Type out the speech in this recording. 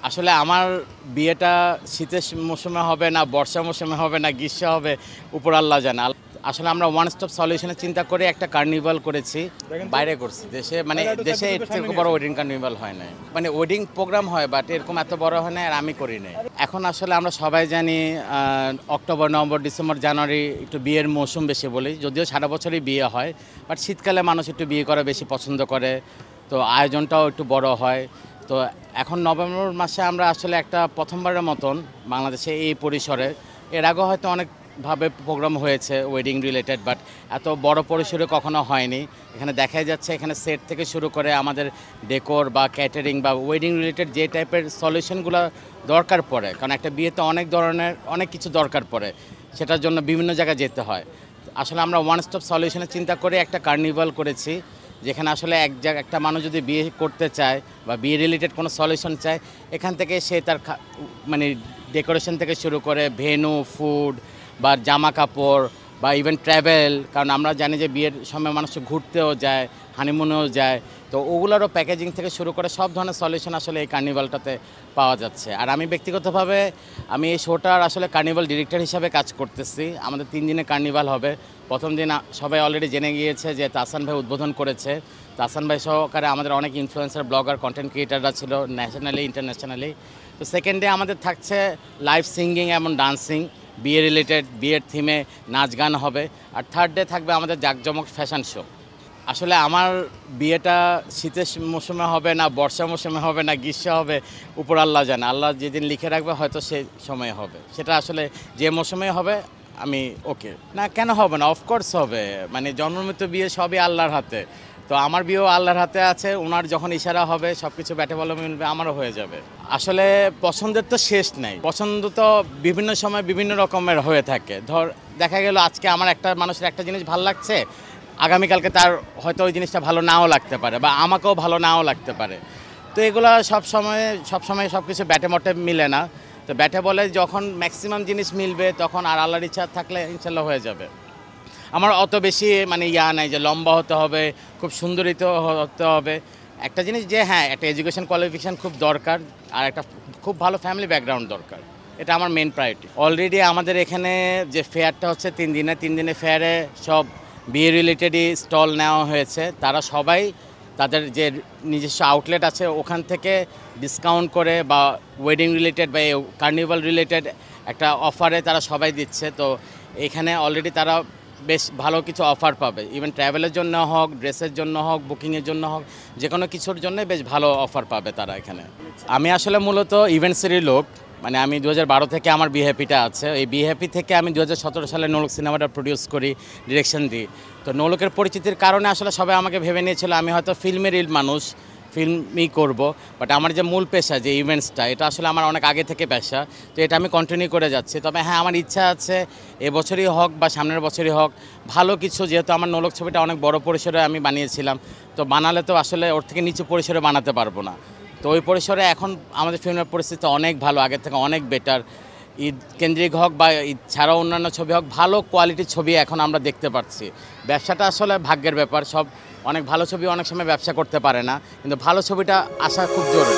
আসলে আমার বিয়েটা শীতের মৌসুমে হবে না, বর্ষা মৌসুমে হবে না, গ্রীষ্মে হবে, উপর আল্লাহ জানে। আসলে আমরা ওয়ান স্টপ সলিউশনের চিন্তা করে একটা কার্নিভাল করেছি, বাইরে করছি। দেশে এর থেকে বড় ওয়েডিং কার্নিভাল হয় না, মানে ওয়েডিং প্রোগ্রাম হয় বাট এরকম এত বড় হয় না, আর আমি করি নাই। এখন আসলে আমরা সবাই জানি অক্টোবর, নভেম্বর, ডিসেম্বর, জানুয়ারি একটু বিয়ের মৌসুম বেশি বলি, যদিও সারা বছরই বিয়ে হয়, বাট শীতকালে মানুষ একটু বিয়ে করা বেশি পছন্দ করে, তো আয়োজনটাও একটু বড় হয়। তো এখন নভেম্বর মাসে আমরা আসলে একটা প্রথমবারের মতন বাংলাদেশে এই পরিসরে, এর আগে হয়তো অনেকভাবে প্রোগ্রাম হয়েছে ওয়েডিং রিলেটেড, বাট এত বড় পরিসরে কখনো হয়নি। এখানে দেখাই যাচ্ছে এখানে সেট থেকে শুরু করে আমাদের ডেকোর বা ক্যাটারিং বা ওয়েডিং রিলেটেড যে টাইপের সলিউশনগুলো দরকার পড়ে, কারণ একটা বিয়েতে অনেক ধরনের অনেক কিছু দরকার পড়ে, সেটার জন্য বিভিন্ন জায়গায় যেতে হয়। আসলে আমরা ওয়ান স্টপ সলিউশনের চিন্তা করে একটা কার্নিভাল করেছি, যেখানে আসলে একটা মানুষ যদি বিয়ে করতে চায় বা বিয়ে রিলেটেড কোনো সলিউশন চায়, এখান থেকে সে তার মানে ডেকোরেশন থেকে শুরু করে ভেন্যু, ফুড বা জামা কাপড় বা ইভেন ট্রাভেল, কারণ আমরা জানি যে বিয়ের সময় মানুষ ঘুরতেও যায়, হানিমুনেও যায়, তো ওগুলোরও প্যাকেজিং থেকে শুরু করে সব ধরনের সলিউশন আসলে এই কার্নিভালটাতে পাওয়া যাচ্ছে। আর আমি ব্যক্তিগতভাবে আমি এই শোটার আসলে কার্নিভাল ডিরেক্টর হিসাবে কাজ করতেছি। আমাদের 3 দিনের কার্নিভাল হবে। প্রথম দিন সবাই অলরেডি জেনে গিয়েছে যে তাহসান ভাই উদ্বোধন করেছে। তাহসান ভাই সহকারে আমাদের অনেক ইনফ্লুয়েন্সার, ব্লগার, কন্টেন্ট ক্রিয়েটাররা ছিল ন্যাশনালি, ইন্টারন্যাশনালি। তো সেকেন্ড ডে আমাদের থাকছে লাইভ সিঙ্গিং এবং ডান্সিং, বিয়ে রিলেটেড, বিয়ের থিমে নাচ গান হবে। আর থার্ড ডে থাকবে আমাদের জাঁকজমক ফ্যাশন শো। আসলে আমার বিয়েটা শীতের মৌসুমে হবে না, বর্ষা মৌসুমে হবে না, গ্রীষ্মে হবে, উপর আল্লাহ জানে। আল্লাহ যেদিন লিখে রাখবে হয়তো সেই সময় হবে, সেটা আসলে যে মৌসুমে হবে আমি ওকে না, কেন হবে না, অফকোর্স হবে। মানে জন্মমৃত্যু বিয়ে সবই আল্লাহর হাতে, তো আমার বিয়েও আল্লাহর হাতে আছে। ওনার যখন ইশারা হবে সব কিছু ব্যাটে বলে মিলবে, আমারও হয়ে যাবে। আসলে পছন্দের তো শেষ নাই, পছন্দ তো বিভিন্ন সময় বিভিন্ন রকমের হয়ে থাকে। দেখা গেল আজকে আমার একটা মানুষের একটা জিনিস ভালো লাগছে, আগামীকালকে তার হয়তো ওই জিনিসটা ভালো নাও লাগতে পারে বা আমাকেও ভালো নাও লাগতে পারে। তো এগুলো সব সময় সব কিছু ব্যাটে মটে মিলে না। তো ব্যাটে বলে যখন ম্যাক্সিমাম জিনিস মিলবে তখন আর আল্লাহর ইচ্ছা থাকলে ইনশাল্লাহ হয়ে যাবে। আমার অত বেশি মানে নাই যে লম্বা হতে হবে, খুব সুন্দরিত হতে হবে। একটা জিনিস যে হ্যাঁ, একটা এডুকেশন কোয়ালিফিকেশান খুব দরকার, আর একটা খুব ভালো ফ্যামিলি ব্যাকগ্রাউন্ড দরকার। এটা আমার মেন প্রায়োরিটি। অলরেডি আমাদের এখানে যে ফেয়ারটা হচ্ছে 3 দিনে ফেয়ারে সব বিয়ে রিলেটেডই স্টল নেওয়া হয়েছে। তারা সবাই তাদের যে নিজস্ব আউটলেট আছে ওখান থেকে ডিসকাউন্ট করে বা ওয়েডিং রিলেটেড বা কার্নিভাল রিলেটেড একটা অফারে তারা সবাই দিচ্ছে। তো এখানে অলরেডি তারা বেশ ভালো কিছু অফার পাবে, ইভেন ট্রাভেলের জন্য হোক, ড্রেসের জন্য হোক, বুকিংয়ের জন্য হোক, যে কোনো কিছুর জন্য বেশ ভালো অফার পাবে তারা এখানে। আমি আসলে মূলত ইভেন্টসেরই লোক, মানে আমি 2012 থেকে আমার বি হ্যাপিটা আছে। এই বি হ্যাপি থেকে আমি 2017 সালে নোলক সিনেমাটা প্রডিউস করি, ডিরেকশন দিই। তো নোলকের পরিচিতির কারণে আসলে সবাই আমাকে ভেবে নিয়েছিল আমি হয়তো ফিল্মেরই মানুষ, ফিল্মই করব, বাট আমার যে মূল পেশা যে ইভেন্টসটা, এটা আসলে আমার অনেক আগে থেকে পেশা। তো এটা আমি কন্টিনিউ করে যাচ্ছি। তবে হ্যাঁ, আমার ইচ্ছা আছে এবছরই হোক বা সামনের বছরই হোক ভালো কিছু, যেহেতু আমার নোলক ছবিটা অনেক বড় পরিসরে আমি বানিয়েছিলাম, তো বানালে তো আসলে ওর থেকে নিচু পরিসরে বানাতে পারবো না। তো ওই পরিসরে এখন আমাদের ফিল্মের পরিস্থিতি অনেক ভালো, আগের থেকে অনেক বেটার। ঈদ কেন্দ্রিক হোক বা ঈদ ছাড়াও অন্যান্য ছবি হোক, ভালো কোয়ালিটির ছবি এখন আমরা দেখতে পাচ্ছি। ব্যবসাটা আসলে ভাগ্যের ব্যাপার, অনেক ভালো ছবি অনেক সময় ব্যবসা করতে পারে না, কিন্তু ভালো ছবিটা আসা খুব জরুরি।